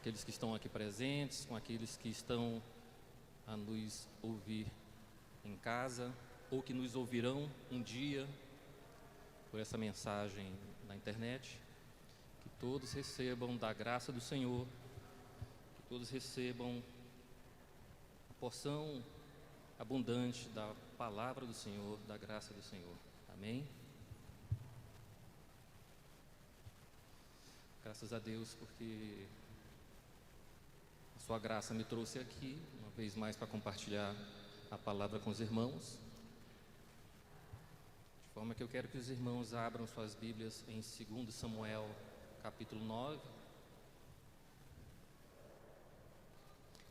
aqueles que estão aqui presentes, com aqueles que estão a nos ouvir em casa ou que nos ouvirão um dia por essa mensagem na internet. Que todos recebam da graça do Senhor, que todos recebam a porção abundante da palavra do Senhor, da graça do Senhor. Amém? Graças a Deus, porque a sua graça me trouxe aqui, uma vez mais, para compartilhar a palavra com os irmãos. De forma que eu quero que os irmãos abram suas Bíblias em 2 Samuel, capítulo 9.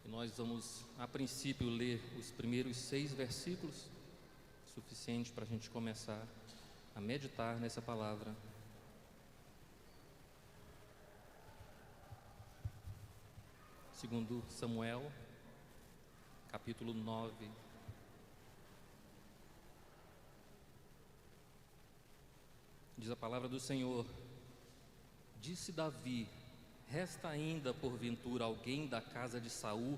E nós vamos, a princípio, ler os primeiros 6 versículos, suficiente para a gente começar a meditar nessa palavra. Segundo Samuel, capítulo 9. Diz a palavra do Senhor: Disse Davi: resta ainda porventura alguém da casa de Saul,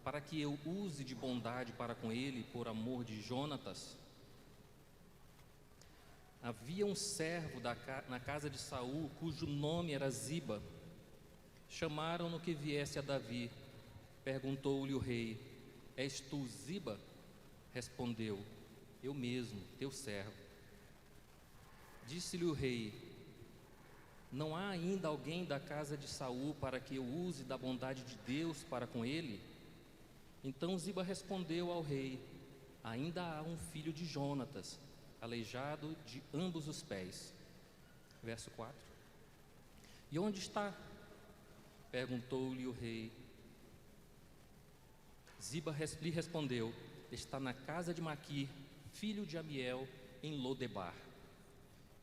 para que eu use de bondade para com ele, por amor de Jonatas? Havia um servo na casa de Saul, cujo nome era Ziba. Chamaram-no que viesse a Davi. Perguntou-lhe o rei: És tu Ziba? Respondeu: Eu mesmo, teu servo. Disse-lhe o rei: Não há ainda alguém da casa de Saul para que eu use da bondade de Deus para com ele? Então Ziba respondeu ao rei: Ainda há um filho de Jonatas, aleijado de ambos os pés. Verso 4. E onde está? Perguntou-lhe o rei. Ziba lhe respondeu: Está na casa de Maquir, filho de Amiel, em Lodebar.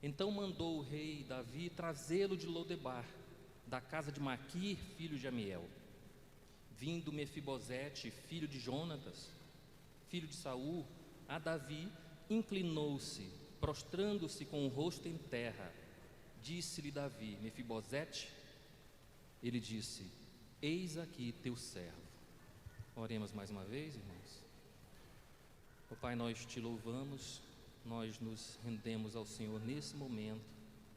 Então mandou o rei Davi trazê-lo de Lodebar, da casa de Maquir, filho de Amiel. Vindo Mefibosete, filho de Jonatas, filho de Saul, a Davi, inclinou-se, prostrando-se com o rosto em terra. Disse-lhe Davi: Mefibosete? Ele disse: Eis aqui teu servo. Oremos mais uma vez, irmãos. Ó Pai, nós te louvamos, nós nos rendemos ao Senhor nesse momento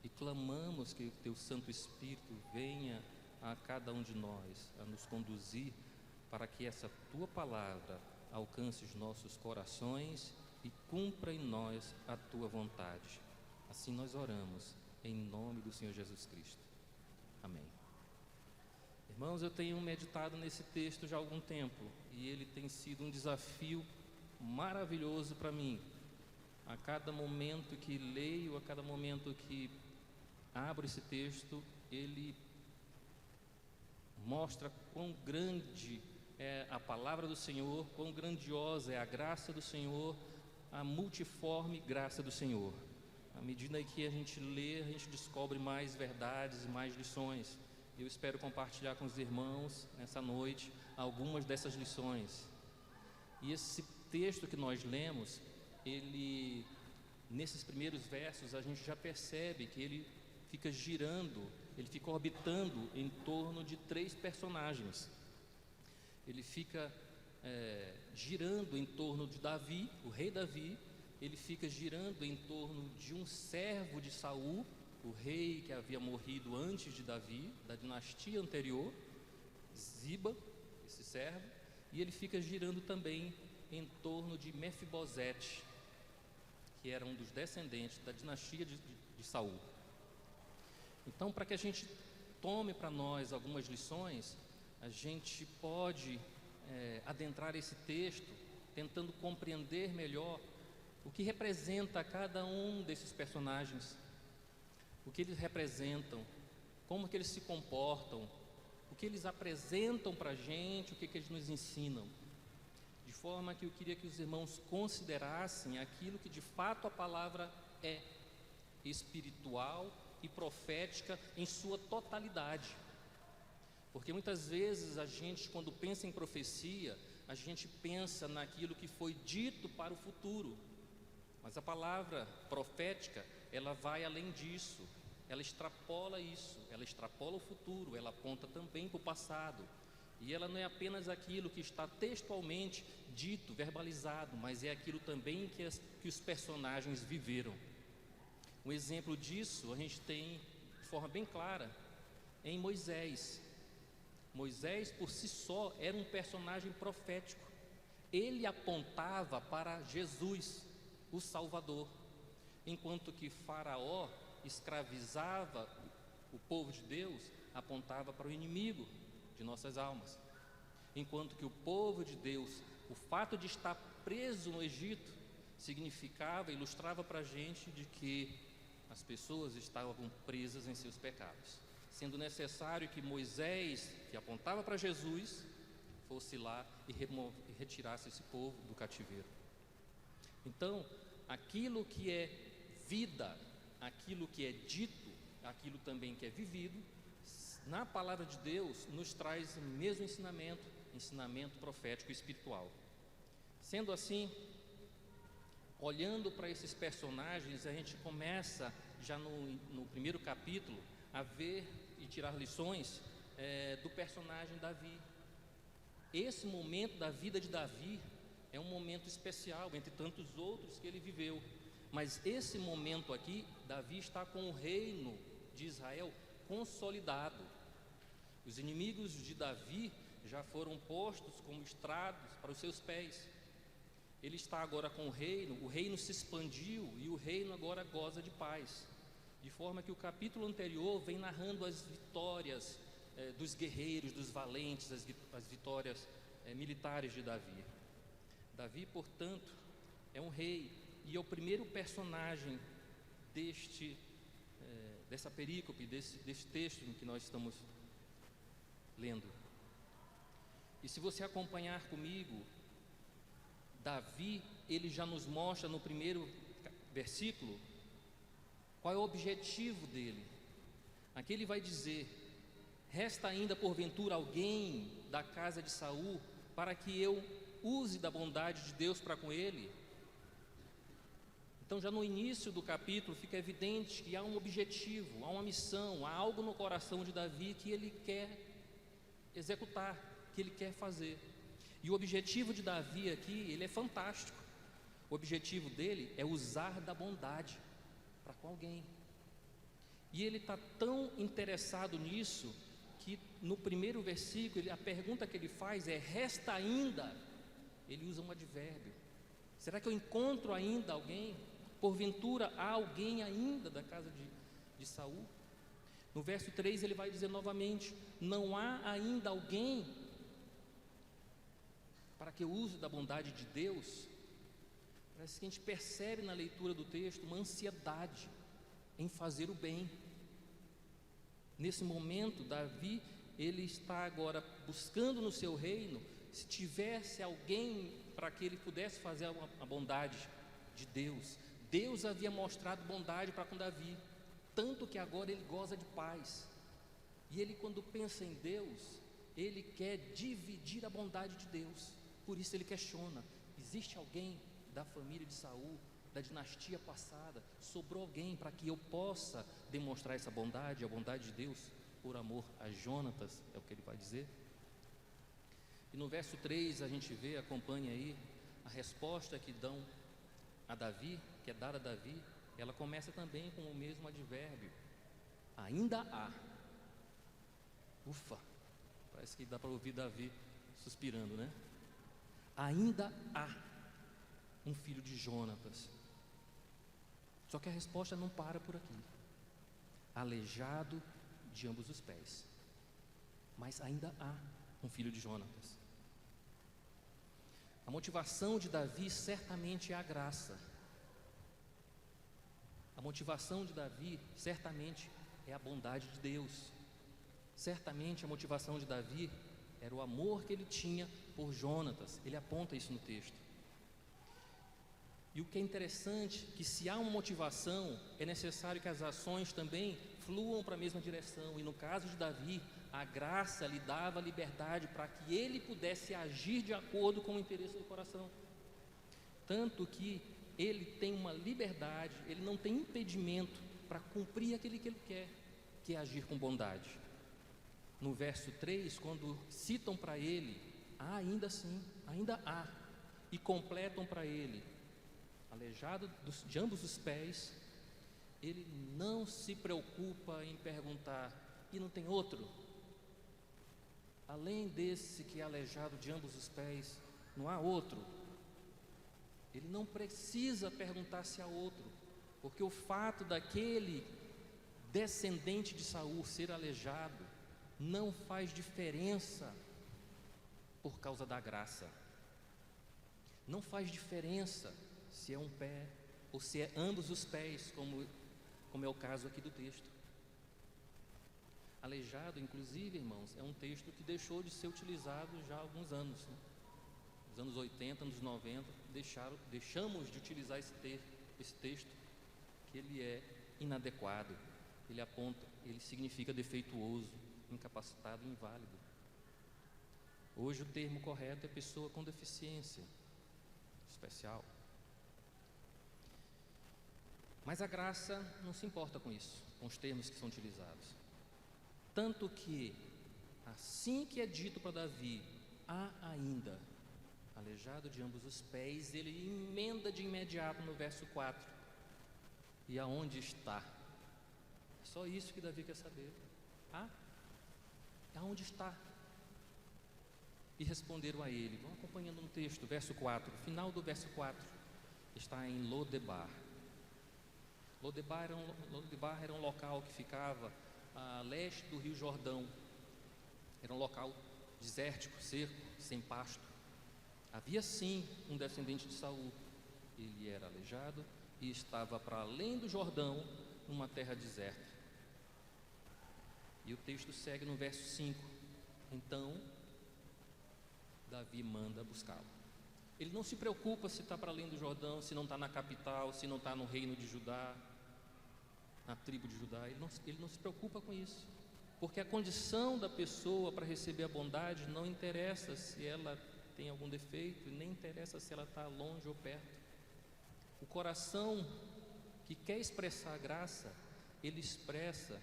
e clamamos que o teu Santo Espírito venha a cada um de nós a nos conduzir para que essa tua palavra alcance os nossos corações e cumpra em nós a tua vontade. Assim nós oramos, em nome do Senhor Jesus Cristo. Amém. Irmãos, eu tenho meditado nesse texto já há algum tempo e ele tem sido um desafio maravilhoso para mim. A cada momento que leio, a cada momento que abro esse texto, ele mostra quão grande é a palavra do Senhor, quão grandiosa é a graça do Senhor, a multiforme graça do Senhor. À medida que a gente lê, a gente descobre mais verdades e mais lições. Eu espero compartilhar com os irmãos nessa noite algumas dessas lições. E esse texto que nós lemos, ele, nesses primeiros versos, a gente já percebe que ele fica girando, ele fica orbitando em torno de 3 personagens. Ele fica girando em torno de Davi, o rei Davi. Ele fica girando em torno de um servo de Saul, o rei que havia morrido antes de Davi, da dinastia anterior, Ziba, esse servo. E ele fica girando também em torno de Mefibosete, que era um dos descendentes da dinastia de Saul. Então, para que a gente tome para nós algumas lições, a gente pode adentrar esse texto tentando compreender melhor o que representa cada um desses personagens, o que eles representam, como que eles se comportam, o que eles apresentam para a gente, o que eles nos ensinam. De forma que eu queria que os irmãos considerassem aquilo que de fato a palavra é, espiritual e profética em sua totalidade. Porque muitas vezes a gente, quando pensa em profecia, a gente pensa naquilo que foi dito para o futuro. Mas a palavra profética, ela vai além disso. ela extrapola isso, ela extrapola o futuro, ela aponta também para o passado. E ela não é apenas aquilo que está textualmente dito, verbalizado, mas é aquilo também que os personagens viveram. Um exemplo disso a gente tem de forma bem clara em Moisés. Moisés, por si só, era um personagem profético. Ele apontava para Jesus, o Salvador, enquanto que Faraó escravizava o povo de Deus, apontava para o inimigo de nossas almas. Enquanto que o povo de Deus, o fato de estar preso no Egito, significava, ilustrava para a gente de que as pessoas estavam presas em seus pecados, sendo necessário que Moisés, que apontava para Jesus, fosse lá e retirasse esse povo do cativeiro. Então, aquilo que é vida, aquilo que é dito, aquilo também que é vivido, na palavra de Deus nos traz o mesmo ensinamento profético e espiritual. Sendo assim, olhando para esses personagens, a gente começa já no primeiro capítulo a ver e tirar lições do personagem Davi. Esse momento da vida de Davi é um momento especial, entre tantos outros que ele viveu. Mas esse momento aqui, Davi está com o reino de Israel consolidado. Os inimigos de Davi já foram postos como estrados para os seus pés. Ele está agora com o reino se expandiu e o reino agora goza de paz. De forma que o capítulo anterior vem narrando as vitórias dos guerreiros, dos valentes, as vitórias militares de Davi. Davi, portanto, é um rei e é o primeiro personagem dessa perícope, desse texto em que nós estamos lendo. E se você acompanhar comigo, Davi, ele já nos mostra no primeiro versículo qual é o objetivo dele. Aqui ele vai dizer: resta ainda porventura alguém da casa de Saul para que eu use da bondade de Deus para com ele? Então já no início do capítulo fica evidente que há um objetivo, há uma missão, há algo no coração de Davi que ele quer executar, que ele quer fazer. E o objetivo de Davi aqui, ele é fantástico. O objetivo dele é usar da bondade para com alguém. E ele está tão interessado nisso que no primeiro versículo, a pergunta que ele faz é: resta ainda? Ele usa um advérbio. Será que eu encontro ainda alguém? Porventura há alguém ainda da casa de Saul? No verso 3 ele vai dizer novamente: não há ainda alguém para que eu use da bondade de Deus? Parece que a gente percebe na leitura do texto uma ansiedade em fazer o bem. Nesse momento, Davi, ele está agora buscando no seu reino, se tivesse alguém para que ele pudesse fazer a bondade de Deus. Deus havia mostrado bondade para com Davi, tanto que agora ele goza de paz. E ele, quando pensa em Deus, ele quer dividir a bondade de Deus. Por isso ele questiona: existe alguém da família de Saul, da dinastia passada, sobrou alguém para que eu possa demonstrar essa bondade, a bondade de Deus, por amor a Jonatas? É o que ele vai dizer. E no verso 3 a gente vê, acompanha aí, a resposta que dão a Davi, que é dada a Davi, ela começa também com o mesmo advérbio: ainda há. Ufa, parece que dá para ouvir Davi suspirando, né? Ainda há um filho de Jonatas. Só que a resposta não para por aqui: aleijado de ambos os pés. Mas ainda há um filho de Jonatas. A motivação de Davi certamente é a graça. A motivação de Davi certamente é a bondade de Deus. Certamente a motivação de Davi era o amor que ele tinha por Jonatas. Ele aponta isso no texto. E o que é interessante, que se há uma motivação, é necessário que as ações também fluam para a mesma direção. E no caso de Davi, a graça lhe dava liberdade para que ele pudesse agir de acordo com o interesse do coração. Tanto que ele tem uma liberdade, ele não tem impedimento para cumprir aquilo que ele quer, que é agir com bondade. No verso 3, quando citam para ele, ainda assim, ainda há, e completam para ele, aleijado de ambos os pés, ele não se preocupa em perguntar, e não tem outro? Além desse que é aleijado de ambos os pés, não há outro? Ele não precisa perguntar se há outro, porque o fato daquele descendente de Saul ser aleijado não faz diferença por causa da graça. Não faz diferença se é um pé ou se é ambos os pés, como é o caso aqui do texto. Aleijado, inclusive, irmãos, é um texto que deixou de ser utilizado já há alguns anos, né? Nos anos 80, anos 90, deixamos de utilizar esse texto, que ele é inadequado, ele significa defeituoso, incapacitado e inválido. Hoje o termo correto é pessoa com deficiência especial. Mas a graça não se importa com isso, com os termos que são utilizados. Tanto que, assim que é dito para Davi, há ainda, aleijado de ambos os pés, ele emenda de imediato no verso 4. E aonde está? É só isso que Davi quer saber. Aonde está? E responderam a ele. Vão acompanhando no texto, verso 4. Final do verso 4 está em Lodebar. Lodebar era um local que ficava a leste do rio Jordão. Era um local desértico, seco, sem pasto. Havia sim um descendente de Saul. Ele era aleijado e estava para além do Jordão, numa terra deserta. E o texto segue no verso 5. Então Davi manda buscá-lo. Ele não se preocupa se está para além do Jordão, se não está na capital, se não está no reino de Judá, na tribo de Judá. Ele não se preocupa com isso, porque a condição da pessoa para receber a bondade não interessa se ela tem algum defeito, e nem interessa se ela está longe ou perto. O coração que quer expressar a graça, ele expressa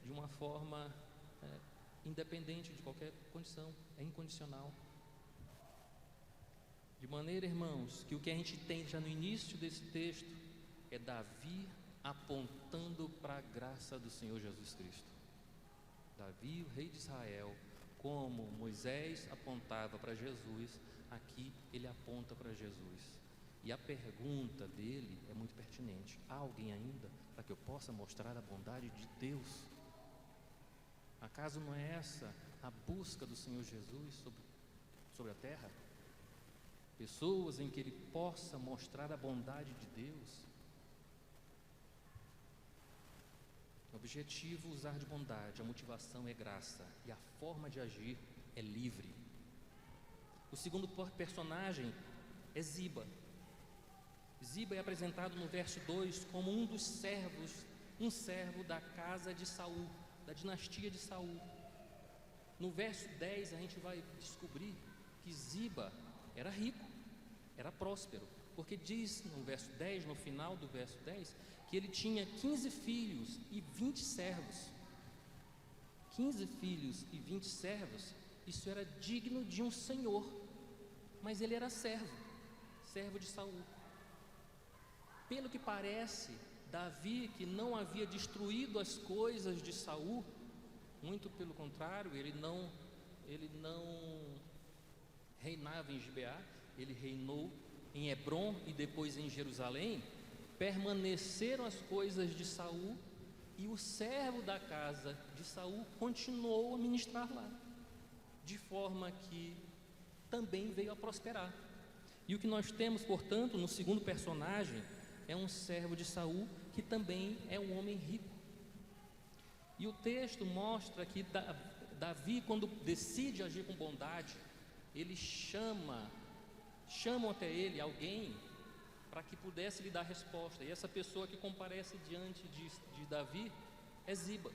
de uma forma independente de qualquer condição, é incondicional. De maneira, irmãos, que o que a gente tem já no início desse texto é Davi apontando para a graça do Senhor Jesus Cristo. Davi, o rei de Israel, como Moisés apontava para Jesus, aqui ele aponta para Jesus. E a pergunta dele é muito pertinente: há alguém ainda para que eu possa mostrar a bondade de Deus? Acaso não é essa a busca do Senhor Jesus sobre a terra? Pessoas em que Ele possa mostrar a bondade de Deus. O objetivo, usar de bondade, a motivação é graça e a forma de agir é livre. O segundo personagem é Ziba. Ziba é apresentado no verso 2 como um servo da casa de Saul, da dinastia de Saul. No verso 10 a gente vai descobrir que Ziba era rico, era próspero, porque diz no verso 10, no final do verso 10, que ele tinha 15 filhos e 20 servos. 15 filhos e 20 servos, isso era digno de um senhor, mas ele era servo de Saul. Pelo que parece, Davi, que não havia destruído as coisas de Saul, muito pelo contrário, ele não reinava em Gibeá, ele reinou em Hebrom e depois em Jerusalém. Permaneceram as coisas de Saul e o servo da casa de Saul continuou a ministrar lá, de forma que também veio a prosperar. E o que nós temos, portanto, no segundo personagem, é um servo de Saul que também é um homem rico. E o texto mostra que Davi, quando decide agir com bondade, ele chamam até ele alguém para que pudesse lhe dar resposta. E essa pessoa que comparece diante de Davi é Ziba.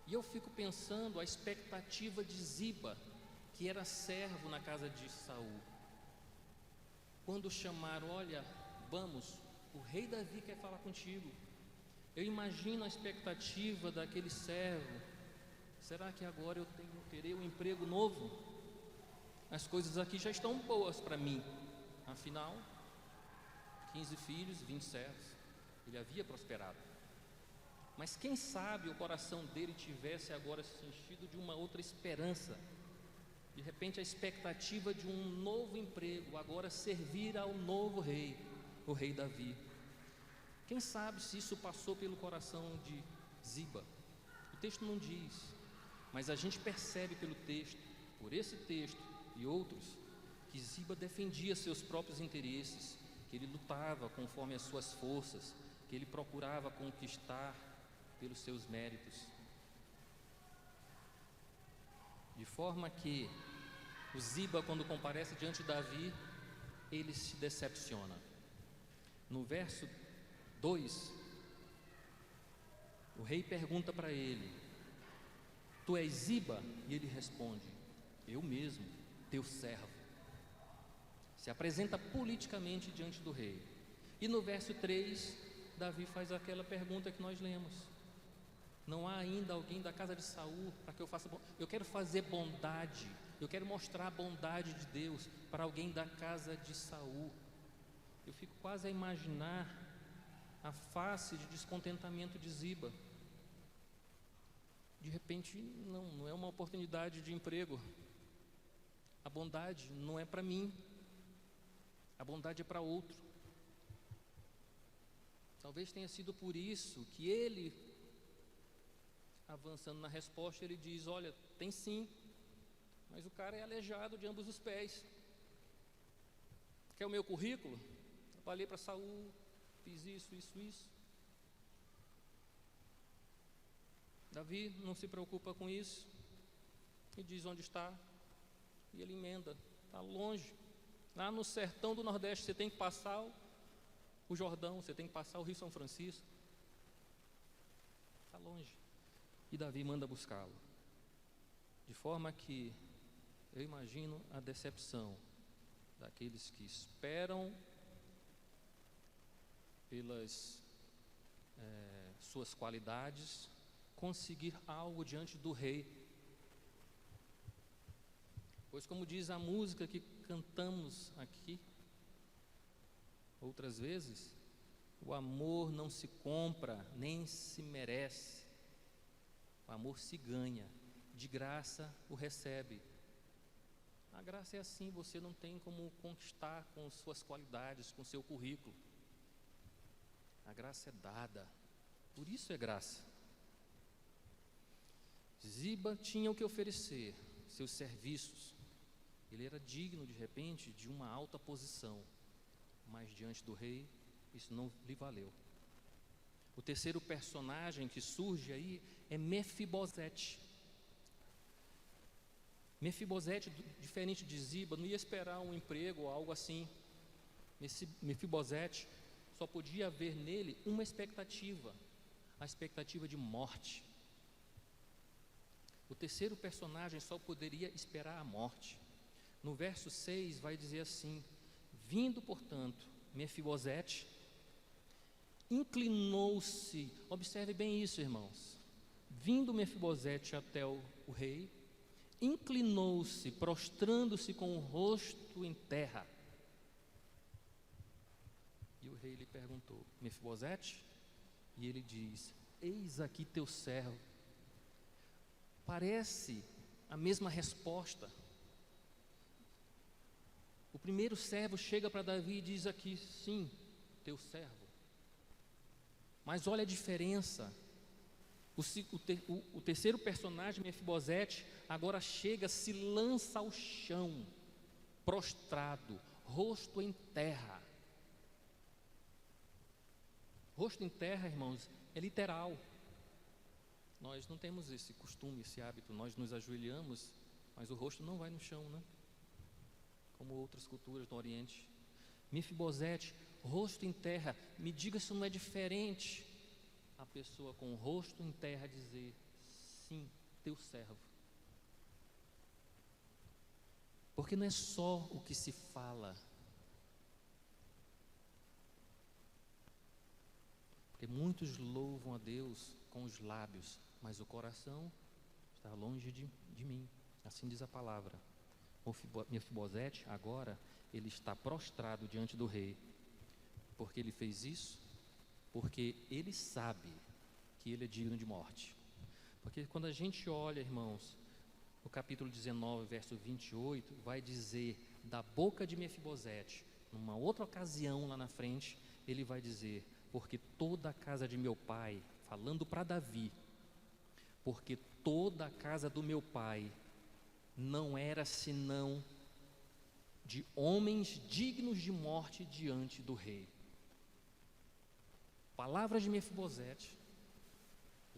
E eu fico pensando a expectativa de Ziba, que era servo na casa de Saul. Quando chamaram: olha, vamos, o rei Davi quer falar contigo. Eu imagino a expectativa daquele servo. Será que agora eu terei um emprego novo? As coisas aqui já estão boas para mim. Afinal, 15 filhos, 20 servos. Ele havia prosperado. Mas quem sabe o coração dele tivesse agora se enchido de uma outra esperança. De repente a expectativa de um novo emprego, agora servir ao novo rei, o rei Davi. Quem sabe se isso passou pelo coração de Ziba? O texto não diz, mas a gente percebe pelo texto, por esse texto e outros, que Ziba defendia seus próprios interesses, que ele lutava conforme as suas forças, que ele procurava conquistar pelos seus méritos. De forma que o Ziba, quando comparece diante de Davi, ele se decepciona. No verso 2, o rei pergunta para ele: tu és Ziba? E ele responde: eu mesmo, teu servo. Se apresenta politicamente diante do rei. E no verso 3, Davi faz aquela pergunta que nós lemos: não há ainda alguém da casa de Saul para que eu faça? Eu quero fazer bondade, eu quero mostrar a bondade de Deus para alguém da casa de Saul. Eu fico quase a imaginar a face de descontentamento de Ziba. De repente, não é uma oportunidade de emprego. A bondade não é para mim, a bondade é para outro. Talvez tenha sido por isso que ele, avançando na resposta, ele diz: olha, tem sim, mas o cara é aleijado de ambos os pés. Quer o meu currículo? Trabalhei para Saul, fiz isso. Davi não se preocupa com isso e diz onde está, e ele emenda: está longe, lá no sertão do Nordeste. Você tem que passar o Jordão, você tem que passar o Rio São Francisco, está longe. E Davi manda buscá-lo, de forma que eu imagino a decepção daqueles que esperam pelas suas qualidades conseguir algo diante do rei. Pois, como diz a música que cantamos aqui outras vezes, o amor não se compra nem se merece, o amor se ganha, de graça o recebe. A graça é assim, você não tem como conquistar com suas qualidades, com seu currículo. A graça é dada, por isso é graça. Ziba tinha o que oferecer, seus serviços. Ele era digno, de repente, de uma alta posição, mas diante do rei, isso não lhe valeu. O terceiro personagem que surge aí é Mefibosete. Mefibosete, diferente de Ziba, não ia esperar um emprego ou algo assim. Mefibosete só podia haver nele uma expectativa, a expectativa de morte. O terceiro personagem só poderia esperar a morte. No verso 6 vai dizer assim: vindo, portanto, Mefibosete, inclinou-se. Observe bem isso, irmãos. Vindo Mefibosete até o rei, inclinou-se, prostrando-se com o rosto em terra. E o rei lhe perguntou: Mefibosete? E ele diz: eis aqui teu servo. Parece a mesma resposta. O primeiro servo chega para Davi e diz aqui: sim, teu servo. Mas olha a diferença. O terceiro personagem, Mefibosete, agora chega, se lança ao chão, prostrado, rosto em terra. Rosto em terra, irmãos, é literal. Nós não temos esse costume, esse hábito. Nós nos ajoelhamos, mas o rosto não vai no chão, né? Como outras culturas do Oriente. Mefibosete, rosto em terra. Me diga se não é diferente a pessoa com o rosto em terra dizer: sim, teu servo. Porque não é só o que se fala. Porque Porque muitos louvam a Deus com os lábios, mas o coração está longe de mim. Assim diz a palavra. Mefibosete, agora, ele está prostrado diante do rei. Porque ele fez isso? Porque ele sabe que ele é digno de morte. Porque quando a gente olha, irmãos, no capítulo 19, verso 28, vai dizer da boca de Mefibosete, numa outra ocasião lá na frente, ele vai dizer: porque toda a casa de meu pai, falando para Davi, porque toda a casa do meu pai não era senão de homens dignos de morte diante do rei. Palavras de Mefibosete.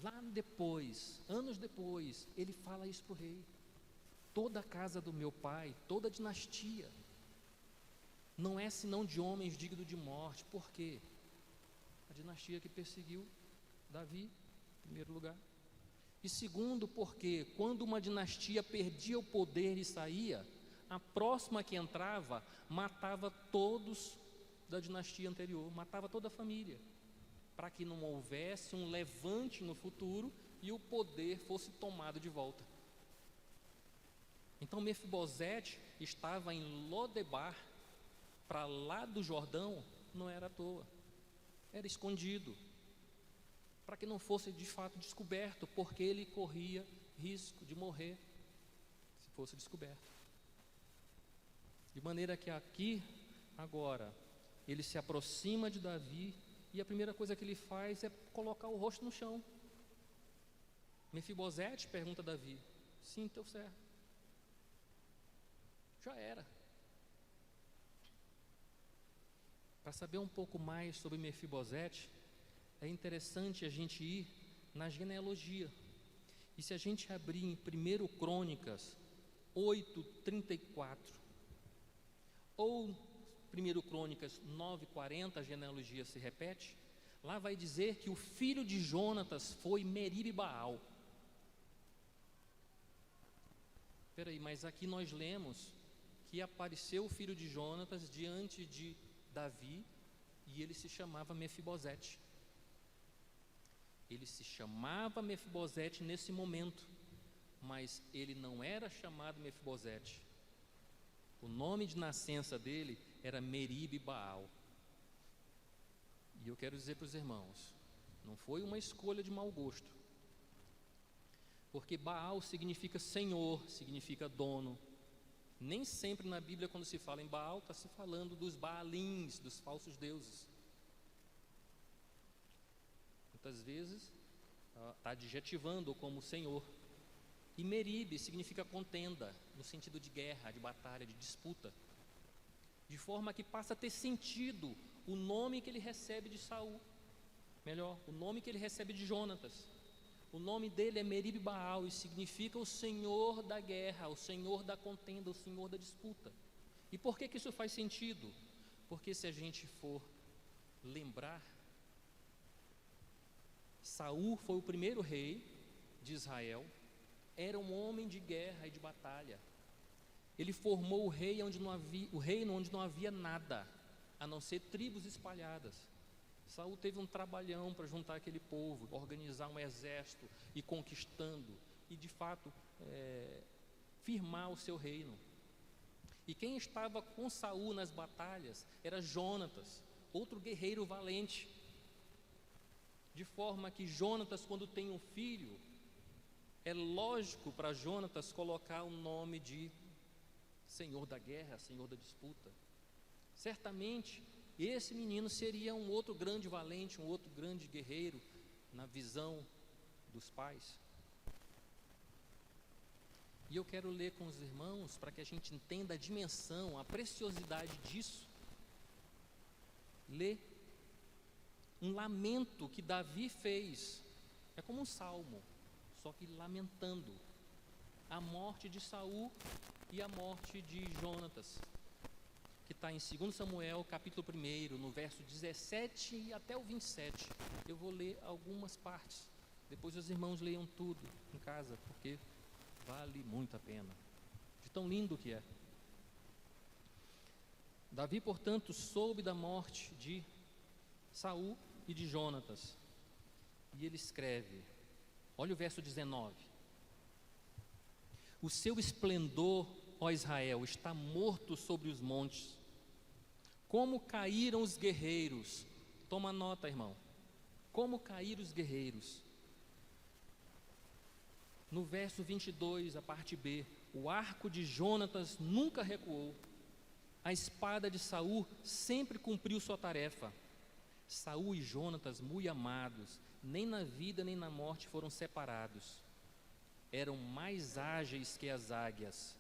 Lá depois, anos depois, ele fala isso para o rei: toda a casa do meu pai, toda a dinastia não é senão de homens dignos de morte. Por quê? A dinastia que perseguiu Davi, em primeiro lugar. E segundo, porque quando uma dinastia perdia o poder e saía, a próxima que entrava matava todos da dinastia anterior, matava toda a família, para que não houvesse um levante no futuro e o poder fosse tomado de volta. Então Mefibosete estava em Lodebar, para lá do Jordão, não era à toa, era escondido, para que não fosse de fato descoberto, porque ele corria risco de morrer se fosse descoberto. De maneira que aqui, agora, ele se aproxima de Davi e a primeira coisa que ele faz é colocar o rosto no chão. Mefibosete, pergunta Davi: sim, teu servo. Já era. Para saber um pouco mais sobre Mefibosete, é interessante a gente ir na genealogia. E se a gente abrir em 1 Crônicas 8:34 ou 1 Crônicas 9:40, a genealogia se repete, lá vai dizer que o filho de Jonatas foi Meribe-Baal. Espera aí, mas aqui nós lemos que apareceu o filho de Jonatas diante de Davi e ele se chamava Mefibosete. Ele se chamava Mefibosete nesse momento, mas ele não era chamado Mefibosete. O nome de nascença dele era Meribe-Baal. E eu quero dizer para os irmãos, não foi uma escolha de mau gosto, porque Baal significa Senhor, significa dono. Nem sempre na Bíblia, quando se fala em Baal, está se falando dos Baalins, dos falsos deuses. Muitas vezes está adjetivando como Senhor. E Meribe significa contenda, no sentido de guerra, de batalha, de disputa. De forma que passa a ter sentido o nome que ele recebe de Saul. Melhor, o nome que ele recebe de Jonatas. O nome dele é Meribe-Baal e significa o Senhor da guerra, o Senhor da contenda, o Senhor da disputa. E por que isso faz sentido? Porque se a gente for lembrar, Saul foi o primeiro rei de Israel, era um homem de guerra e de batalha. Ele formou o reino onde não havia nada, a não ser tribos espalhadas. Saul teve um trabalhão para juntar aquele povo, organizar um exército, e conquistando, e de fato firmar o seu reino. E quem estava com Saul nas batalhas era Jonatas, outro guerreiro valente. De forma que Jonatas, quando tem um filho, é lógico para Jonatas colocar o nome de Senhor da guerra, Senhor da disputa. Certamente esse menino seria um outro grande valente, um outro grande guerreiro na visão dos pais. E eu quero ler com os irmãos para que a gente entenda a dimensão, a preciosidade disso. Ler um lamento que Davi fez, é como um salmo, só que lamentando a morte de Saul e a morte de Jonatas, que está em 2 Samuel, capítulo 1, no verso 17 até o 27. Eu vou ler algumas partes, depois os irmãos leiam tudo em casa, porque vale muito a pena, de tão lindo que é. Davi, portanto, soube da morte de Saul e de Jonatas. E ele escreve, olha o verso 19: o seu esplendor, ó Israel, está morto sobre os montes. Como caíram os guerreiros. Toma nota, irmão. Como caíram os guerreiros. No verso 22, a parte B, o arco de Jonatas nunca recuou. A espada de Saul sempre cumpriu sua tarefa. Saul e Jonatas, muito amados, nem na vida nem na morte foram separados. Eram mais ágeis que as águias.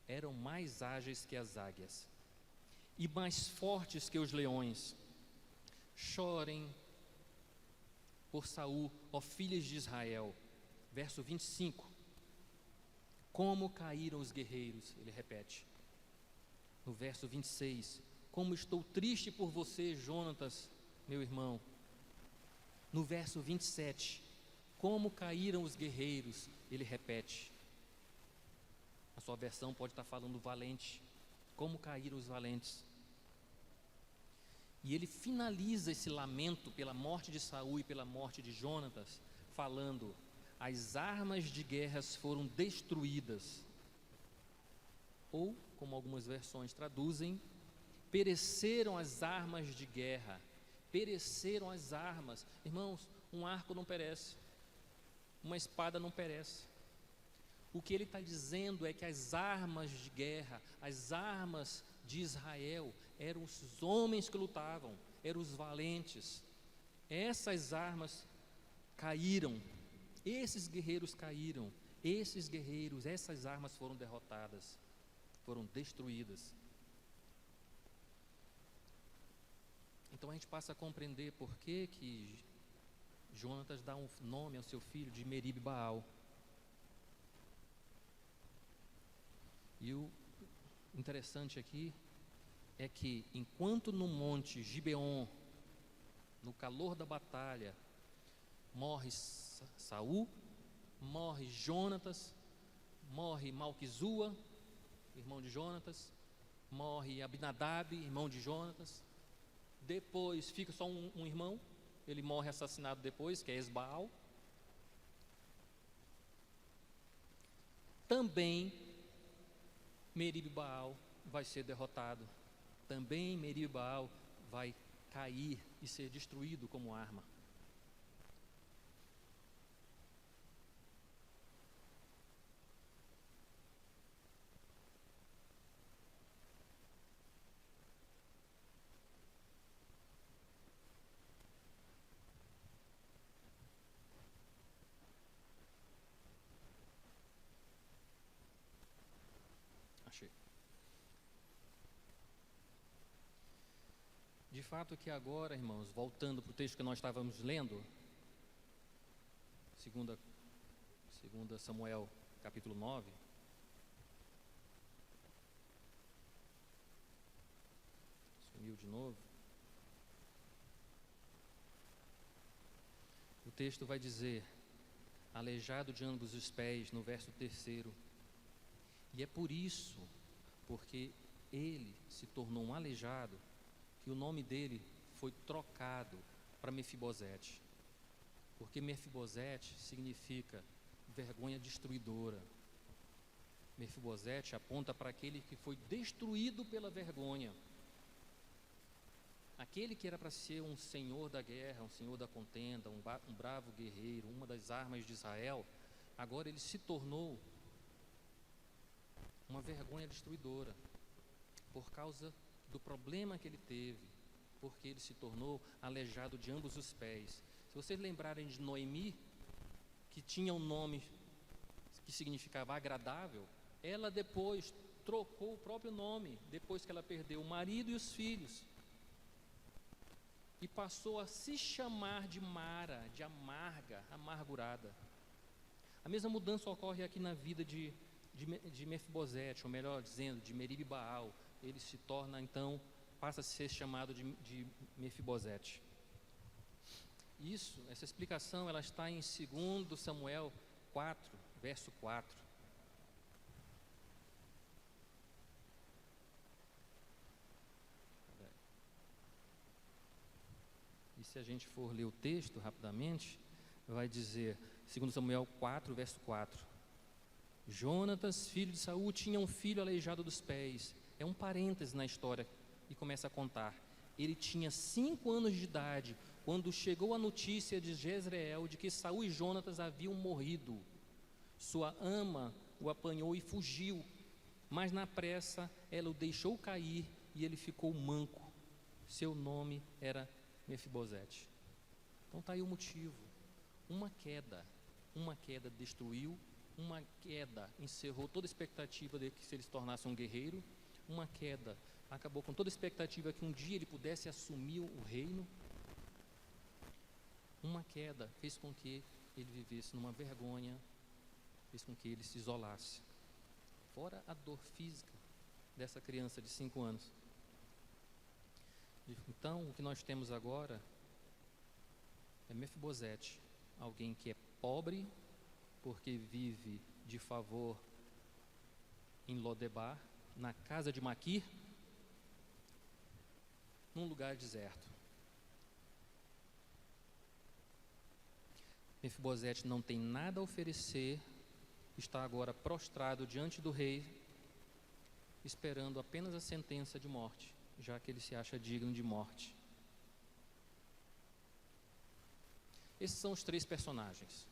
Eram mais ágeis que as águias e mais fortes que os leões. Chorem por Saul, ó filhas de Israel. Verso 25. Como caíram os guerreiros, ele repete. No verso 26, como estou triste por você, Jonatas, meu irmão. No verso 27, como caíram os guerreiros, ele repete. A sua versão pode estar falando valente. Como caíram os valentes. E ele finaliza esse lamento pela morte de Saul e pela morte de Jonatas, falando: as armas de guerra foram destruídas. Ou, como algumas versões traduzem, pereceram as armas de guerra. Pereceram as armas. Irmãos, um arco não perece, uma espada não perece. O que ele está dizendo é que as armas de guerra, as armas de Israel, eram os homens que lutavam, eram os valentes. Essas armas caíram, esses guerreiros caíram, esses guerreiros, essas armas foram derrotadas, foram destruídas. Então a gente passa a compreender por que Jonatas dá um nome ao seu filho de Merib-Baal. E o interessante aqui é que enquanto no monte Gibeon, no calor da batalha, morre Saul, morre Jonatas, morre Malquizua, irmão de Jonatas, morre Abinadab, irmão de Jonatas. Depois fica só um irmão, ele morre assassinado depois, que é Esbaal. Também Merib-Baal vai ser derrotado. Também Merib-Baal vai cair e ser destruído como arma. Achei. De fato que agora, irmãos, voltando para o texto que nós estávamos lendo, segunda Samuel, capítulo 9, sumiu de novo. O texto vai dizer, aleijado de ambos os pés, no verso 3. E é por isso, porque ele se tornou um aleijado, que o nome dele foi trocado para Mefibosete. Porque Mefibosete significa vergonha destruidora. Mefibosete aponta para aquele que foi destruído pela vergonha. Aquele que era para ser um senhor da guerra, um senhor da contenda, um bravo guerreiro, uma das armas de Israel, agora ele se tornou uma vergonha destruidora, por causa do problema que ele teve, porque ele se tornou aleijado de ambos os pés. Se vocês lembrarem de Noemi, que tinha um nome que significava agradável, ela depois trocou o próprio nome, depois que ela perdeu o marido e os filhos, e passou a se chamar de Mara, de amarga, amargurada. A mesma mudança ocorre aqui na vida de Mefibosete, ou melhor dizendo, de Merib-Baal. Ele se torna então, passa a ser chamado de Mefibosete. Essa explicação, ela está em 2 Samuel 4, verso 4. se a gente for ler o texto rapidamente, vai dizer, 2 Samuel 4, verso 4, Jonatas, filho de Saul, tinha um filho aleijado dos pés. É um parêntese na história e começa a contar. Ele tinha 5 anos de idade quando chegou a notícia de Jezreel de que Saul e Jonatas haviam morrido. Sua ama o apanhou e fugiu, mas na pressa ela o deixou cair e ele ficou manco. Seu nome era Mefibosete. Então está aí o motivo. Uma queda destruiu, uma queda encerrou toda a expectativa de que se ele se tornasse um guerreiro, uma queda acabou com toda a expectativa que um dia ele pudesse assumir o reino. Uma queda fez com que ele vivesse numa vergonha, fez com que ele se isolasse. Fora a dor física dessa criança de 5 anos. Então, o que nós temos agora é Mefibosete, alguém que é pobre, porque vive de favor em Lodebar, na casa de Maquir, num lugar deserto. Mefibosete não tem nada a oferecer, está agora prostrado diante do rei, esperando apenas a sentença de morte, já que ele se acha digno de morte. Esses são os 3 personagens.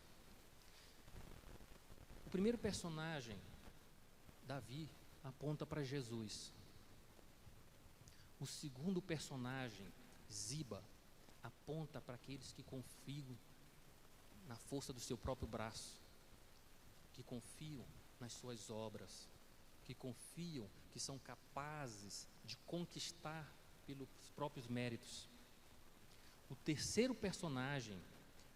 O primeiro personagem, Davi, aponta para Jesus. O segundo personagem, Ziba, aponta para aqueles que confiam na força do seu próprio braço, que confiam nas suas obras, que confiam que são capazes de conquistar pelos próprios méritos. O terceiro personagem,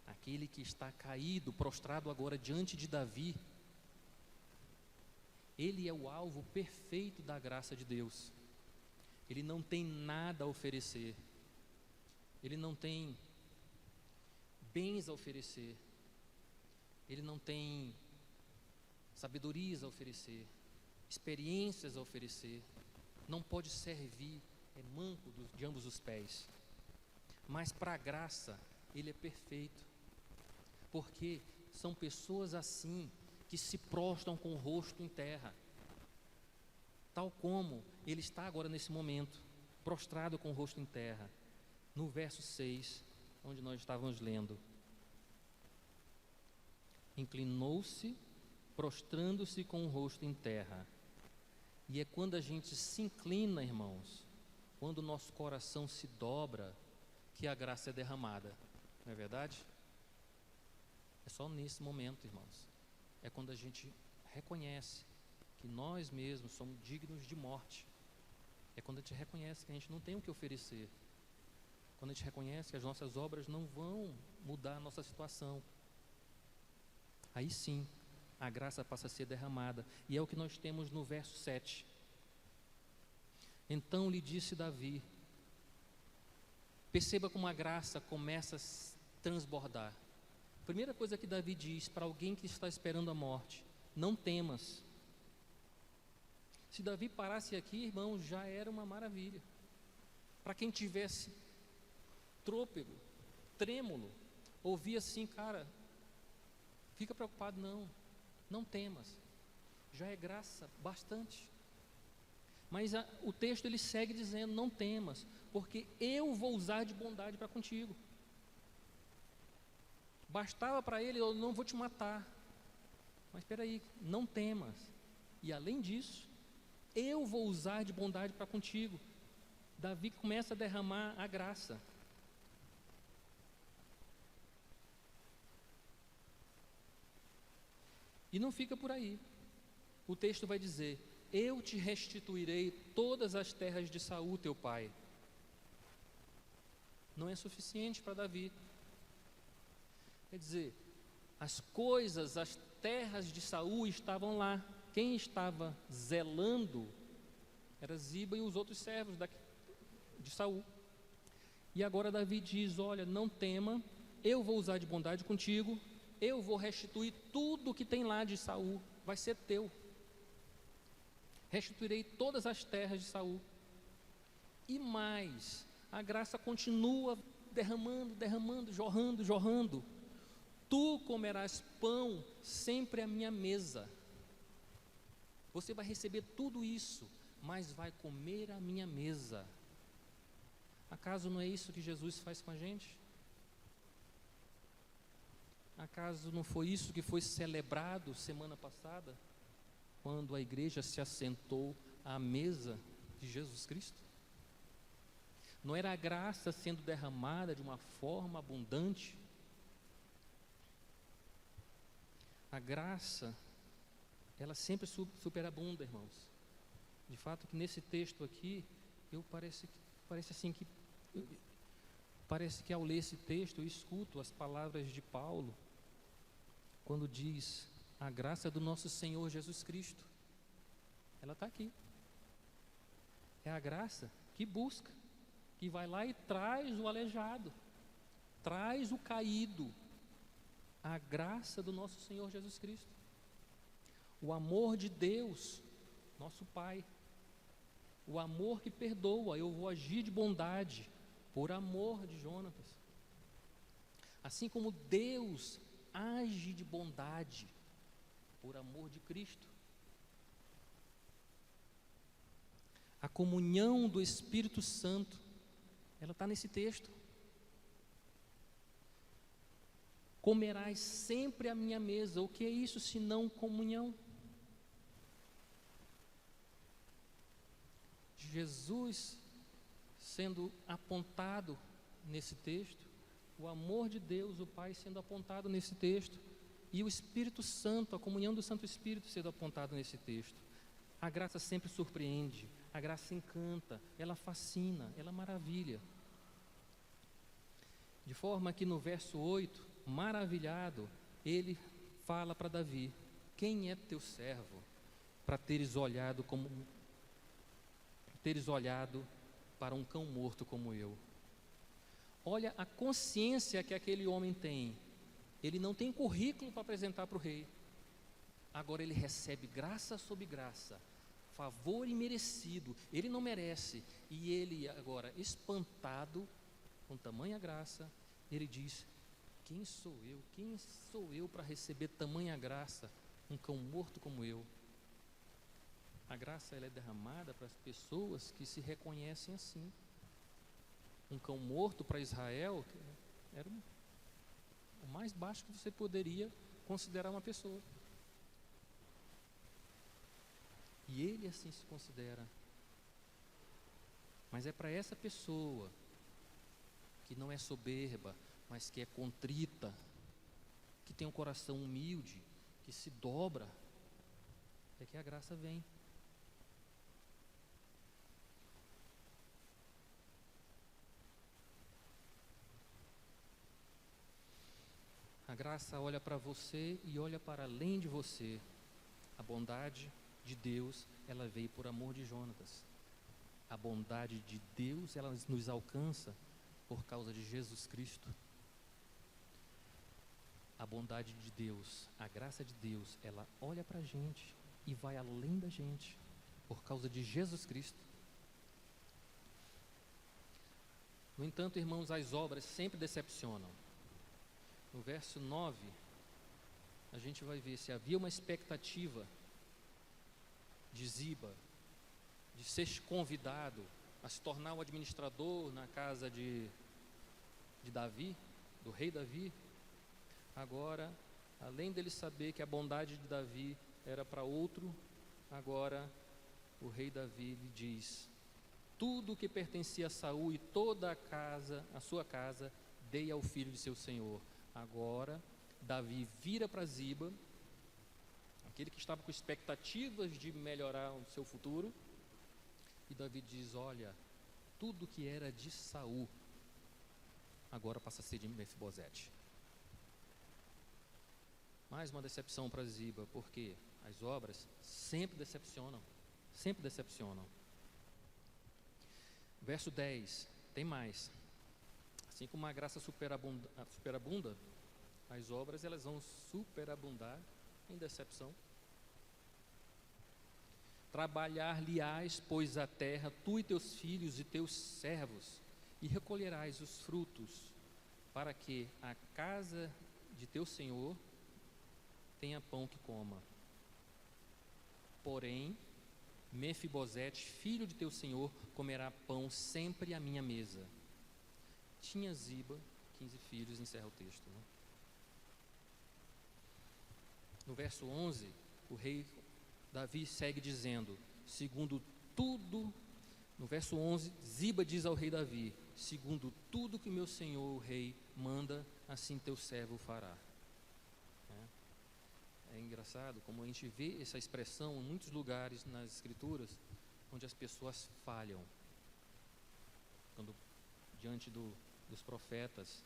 aquele que está caído, prostrado agora diante de Davi, ele é o alvo perfeito da graça de Deus. Ele não tem nada a oferecer, ele não tem bens a oferecer, ele não tem sabedorias a oferecer, experiências a oferecer, não pode servir, é manco de ambos os pés, mas para a graça ele é perfeito, porque são pessoas assim que se prostram com o rosto em terra, tal como ele está agora nesse momento, prostrado com o rosto em terra, no verso 6, onde nós estávamos lendo. Inclinou-se, prostrando-se com o rosto em terra. E é quando a gente se inclina, irmãos, quando o nosso coração se dobra, que a graça é derramada, não é verdade? É só nesse momento, irmãos, é quando a gente reconhece que nós mesmos somos dignos de morte, é quando a gente reconhece que a gente não tem o que oferecer, quando a gente reconhece que as nossas obras não vão mudar a nossa situação, aí sim, a graça passa a ser derramada, e é o que nós temos no verso 7. Então lhe disse Davi, perceba como a graça começa a transbordar. Primeira coisa que Davi diz para alguém que está esperando a morte: não temas. Se Davi parasse aqui, irmão, já era uma maravilha. Para quem tivesse trôpego, trêmulo, ouvir assim, cara, fica preocupado, não temas, já é graça bastante. Mas o texto ele segue dizendo: não temas, porque eu vou usar de bondade para contigo. Bastava para ele: eu não vou te matar, mas espera aí, não temas, e além disso, eu vou usar de bondade para contigo. Davi começa a derramar a graça. E não fica por aí. O texto vai dizer: eu te restituirei todas as terras de Saul, teu pai. Não é suficiente para Davi. Quer dizer, as coisas, as terras de Saul estavam lá. Quem estava zelando era Ziba e os outros servos de Saul. E agora Davi diz: olha, não tema, eu vou usar de bondade contigo, eu vou restituir tudo que tem lá de Saul, vai ser teu. Restituirei todas as terras de Saul. E mais, a graça continua derramando, derramando, jorrando, jorrando. Tu comerás pão sempre à minha mesa. Você vai receber tudo isso, mas vai comer à minha mesa. Acaso não é isso que Jesus faz com a gente? Acaso não foi isso que foi celebrado semana passada, quando a igreja se assentou à mesa de Jesus Cristo? Não era a graça sendo derramada de uma forma abundante? A graça, ela sempre superabunda, irmãos. De fato que nesse texto aqui, parece que ao ler esse texto eu escuto as palavras de Paulo, quando diz: a graça do nosso Senhor Jesus Cristo, ela está aqui. É a graça que busca, que vai lá e traz o aleijado, traz o caído. A graça do nosso Senhor Jesus Cristo, o amor de Deus, nosso Pai, o amor que perdoa. Eu vou agir de bondade por amor de Jonatas, assim como Deus age de bondade por amor de Cristo. A comunhão do Espírito Santo, ela está nesse texto. Comerás sempre à minha mesa. O que é isso senão comunhão? Jesus sendo apontado nesse texto, o amor de Deus, o Pai, sendo apontado nesse texto, e o Espírito Santo, a comunhão do Santo Espírito sendo apontado nesse texto. A graça sempre surpreende, a graça encanta, ela fascina, ela maravilha. De forma que no verso 8, maravilhado, ele fala para Davi: quem é teu servo para teres olhado para um cão morto como eu? Olha a consciência que aquele homem tem. Ele não tem currículo para apresentar para o rei. Agora ele recebe graça sobre graça, favor imerecido. Ele não merece. E ele agora, espantado com tamanha graça, ele diz: quem sou eu? Quem sou eu para receber tamanha graça? Um cão morto como eu. A graça, ela é derramada para as pessoas que se reconhecem assim. Um cão morto para Israel era o mais baixo que você poderia considerar uma pessoa. E ele assim se considera. Mas é para essa pessoa que não é soberba, mas que é contrita, que tem um coração humilde, que se dobra, é que a graça vem. A graça olha para você e olha para além de você. A bondade de Deus, ela veio por amor de Jonatas. A bondade de Deus, ela nos alcança por causa de Jesus Cristo. A bondade de Deus, a graça de Deus, ela olha para a gente e vai além da gente por causa de Jesus Cristo. No entanto, irmãos, as obras sempre decepcionam. No verso 9, a gente vai ver se havia uma expectativa de Ziba, de ser convidado a se tornar o administrador na casa de Davi, do rei Davi. Agora, além dele saber que a bondade de Davi era para outro, agora o rei Davi lhe diz: tudo o que pertencia a Saul e toda a sua casa, dei ao filho de seu senhor. Agora, Davi vira para Ziba, aquele que estava com expectativas de melhorar o seu futuro, e Davi diz: olha, tudo que era de Saul, agora passa a ser de Mefibosete. Mais uma decepção para Ziba, porque as obras sempre decepcionam, sempre decepcionam. Verso 10, tem mais. Assim como a graça superabunda, as obras elas vão superabundar em decepção. Trabalhar-lhe-ás, pois, a terra, tu e teus filhos e teus servos, e recolherás os frutos, para que a casa de teu senhor tenha pão que coma. Porém, Mefibosete, filho de teu senhor, comerá pão sempre à minha mesa. Tinha Ziba 15 filhos, encerra o texto, né? No verso 11, o rei Davi segue dizendo, segundo tudo, no verso 11, Ziba diz ao rei Davi, segundo tudo que meu senhor o rei manda, assim teu servo fará. É engraçado como a gente vê essa expressão em muitos lugares nas escrituras, onde as pessoas falham. Quando diante dos profetas,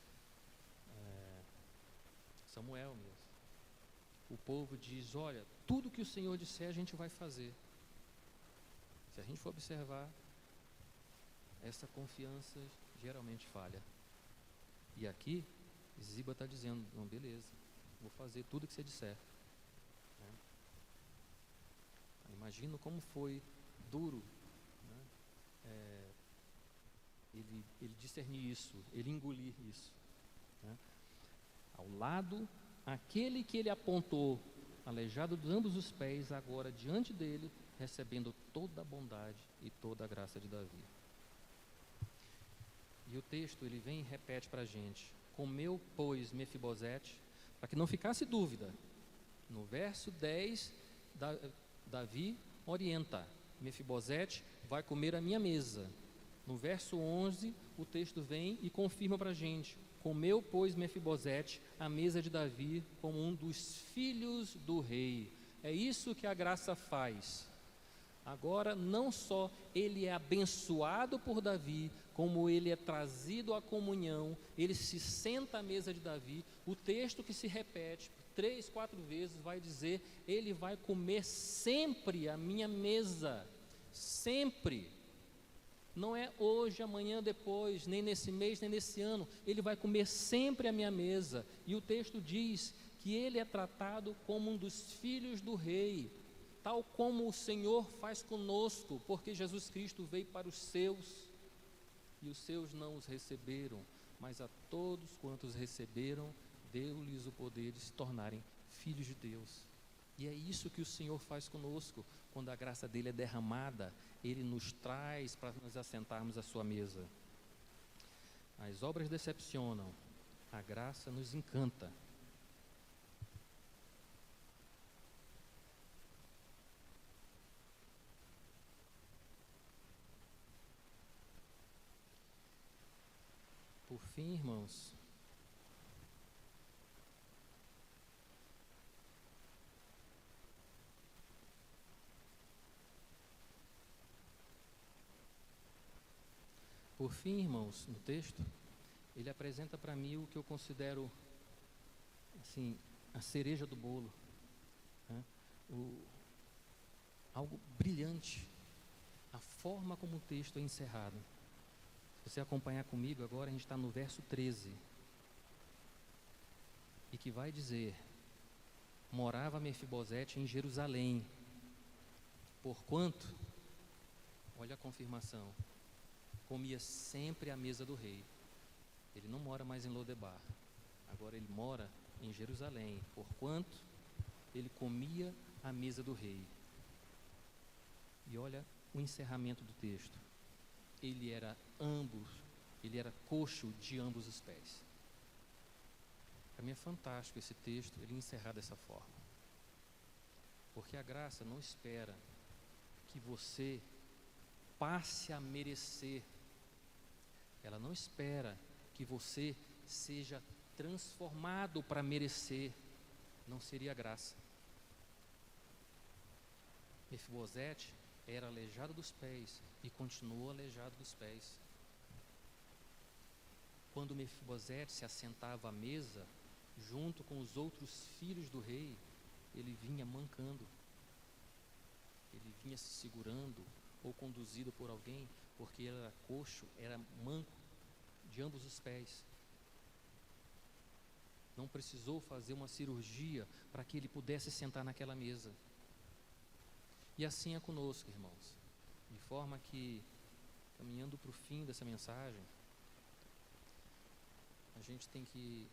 Samuel mesmo, o povo diz, olha, tudo que o Senhor disser a gente vai fazer. Se a gente for observar, essa confiança geralmente falha. E aqui, Ziba está dizendo, não, beleza, vou fazer tudo que você disser. Imagino como foi duro, né? Ele discernir isso, ele engolir isso, né? Ao lado, aquele que ele apontou, aleijado de ambos os pés, agora diante dele, recebendo toda a bondade e toda a graça de Davi. E o texto, ele vem e repete para a gente, comeu, pois, Mefibosete, para que não ficasse dúvida. No verso 10, Davi orienta, Mefibosete vai comer à minha mesa. No verso 11, o texto vem e confirma para a gente, comeu, pois, Mefibosete à mesa de Davi como um dos filhos do rei. É isso que a graça faz. Agora, não só ele é abençoado por Davi, como ele é trazido à comunhão, ele se senta à mesa de Davi. O texto que se repete 3, 4 vezes vai dizer, ele vai comer sempre à minha mesa, sempre. Não é hoje, amanhã, depois, nem nesse mês, nem nesse ano, ele vai comer sempre à minha mesa. E o texto diz que ele é tratado como um dos filhos do rei, tal como o Senhor faz conosco, porque Jesus Cristo veio para os seus, e os seus não os receberam, mas a todos quantos receberam, deu-lhes o poder de se tornarem filhos de Deus. E é isso que o Senhor faz conosco, quando a graça dele é derramada, ele nos traz para nos assentarmos à sua mesa. As obras decepcionam, a graça nos encanta. Por fim, irmãos, no texto, ele apresenta para mim o que eu considero assim, a cereja do bolo, né? Algo brilhante, a forma como o texto é encerrado. Se você acompanhar comigo agora, a gente está no verso 13, e que vai dizer, morava Mefibosete em Jerusalém, porquanto, olha a confirmação, comia sempre à mesa do rei. Ele não mora mais em Lodebar, agora ele mora em Jerusalém, porquanto ele comia à mesa do rei. E olha o encerramento do texto, ele era coxo de ambos os pés. Para mim é fantástico esse texto, ele encerrar dessa forma, porque a graça não espera que você passe a merecer, ela não espera que você seja transformado para merecer, não seria graça. Mefibosete era aleijado dos pés e continuou aleijado dos pés. Quando Mefibosete se assentava à mesa, junto com os outros filhos do rei, ele vinha mancando, ele vinha se segurando ou conduzido por alguém, porque ele era coxo, era manco de ambos os pés. Não precisou fazer uma cirurgia para que ele pudesse sentar naquela mesa. E assim é conosco, irmãos, de forma que, caminhando para o fim dessa mensagem, a gente tem que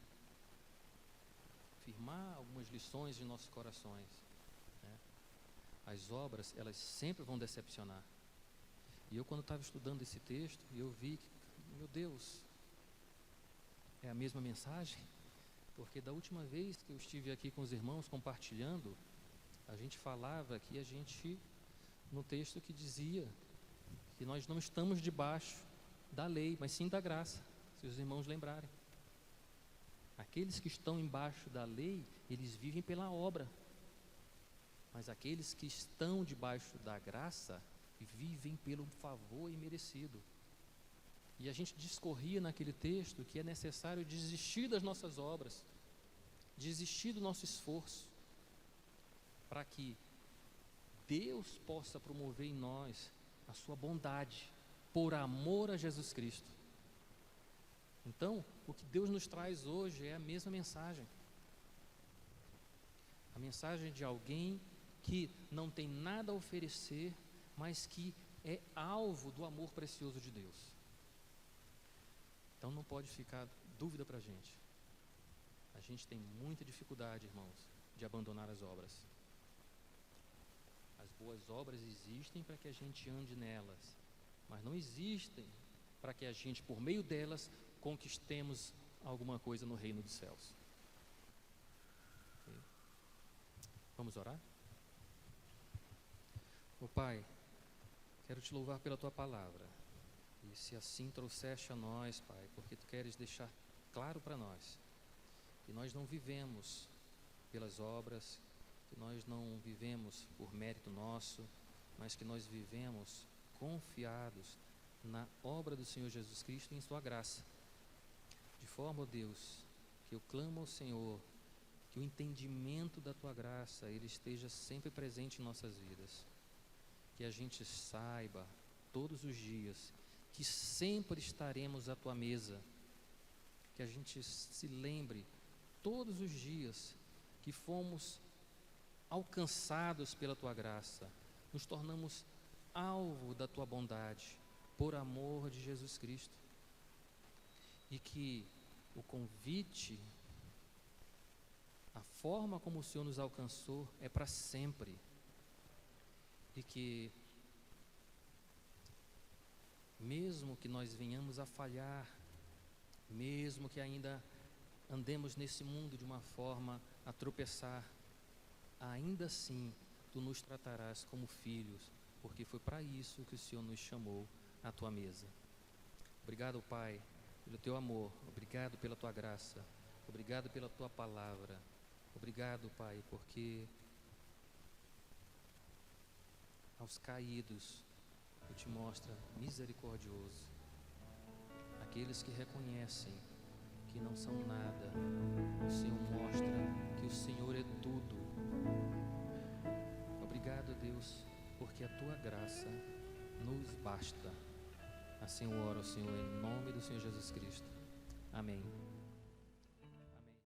firmar algumas lições em nossos corações, né? As obras, elas sempre vão decepcionar. E eu, quando estava estudando esse texto, eu vi que, meu Deus, é a mesma mensagem? Porque da última vez que eu estive aqui com os irmãos compartilhando, a gente falava que no texto que dizia que nós não estamos debaixo da lei, mas sim da graça, se os irmãos lembrarem. Aqueles que estão embaixo da lei, eles vivem pela obra, mas aqueles que estão debaixo da graça, vivem pelo favor imerecido. E a gente discorria naquele texto que é necessário desistir das nossas obras, desistir do nosso esforço, para que Deus possa promover em nós a sua bondade, por amor a Jesus Cristo. Então, o que Deus nos traz hoje é a mesma mensagem. A mensagem de alguém que não tem nada a oferecer, mas que é alvo do amor precioso de Deus. Então não pode ficar dúvida para a gente. A gente tem muita dificuldade, irmãos, de abandonar as obras. As boas obras existem para que a gente ande nelas, mas não existem para que a gente, por meio delas, conquistemos alguma coisa no reino dos céus. Okay? Vamos orar? Ô Pai, quero te louvar pela Tua palavra, e se assim trouxeste a nós, Pai, porque Tu queres deixar claro para nós que nós não vivemos pelas obras, que nós não vivemos por mérito nosso, mas que nós vivemos confiados na obra do Senhor Jesus Cristo e em Sua graça. De forma, ó Deus, que eu clamo ao Senhor, que o entendimento da Tua graça, ele esteja sempre presente em nossas vidas. Que a gente saiba, todos os dias, que sempre estaremos à Tua mesa. Que a gente se lembre, todos os dias, que fomos alcançados pela Tua graça, nos tornamos alvo da Tua bondade, por amor de Jesus Cristo. E que o convite, a forma como o Senhor nos alcançou é para sempre. E que, mesmo que nós venhamos a falhar, mesmo que ainda andemos nesse mundo de uma forma a tropeçar, ainda assim Tu nos tratarás como filhos, porque foi para isso que o Senhor nos chamou à Tua mesa. Obrigado, Pai, pelo Teu amor, obrigado pela Tua graça, obrigado pela Tua palavra, obrigado, Pai, porque aos caídos Tu te mostra misericordioso. Aqueles que reconhecem que não são nada, o Senhor mostra que o Senhor é tudo. Obrigado, Deus, porque a Tua graça nos basta. Assim eu oro, Senhor, em nome do Senhor Jesus Cristo. Amém.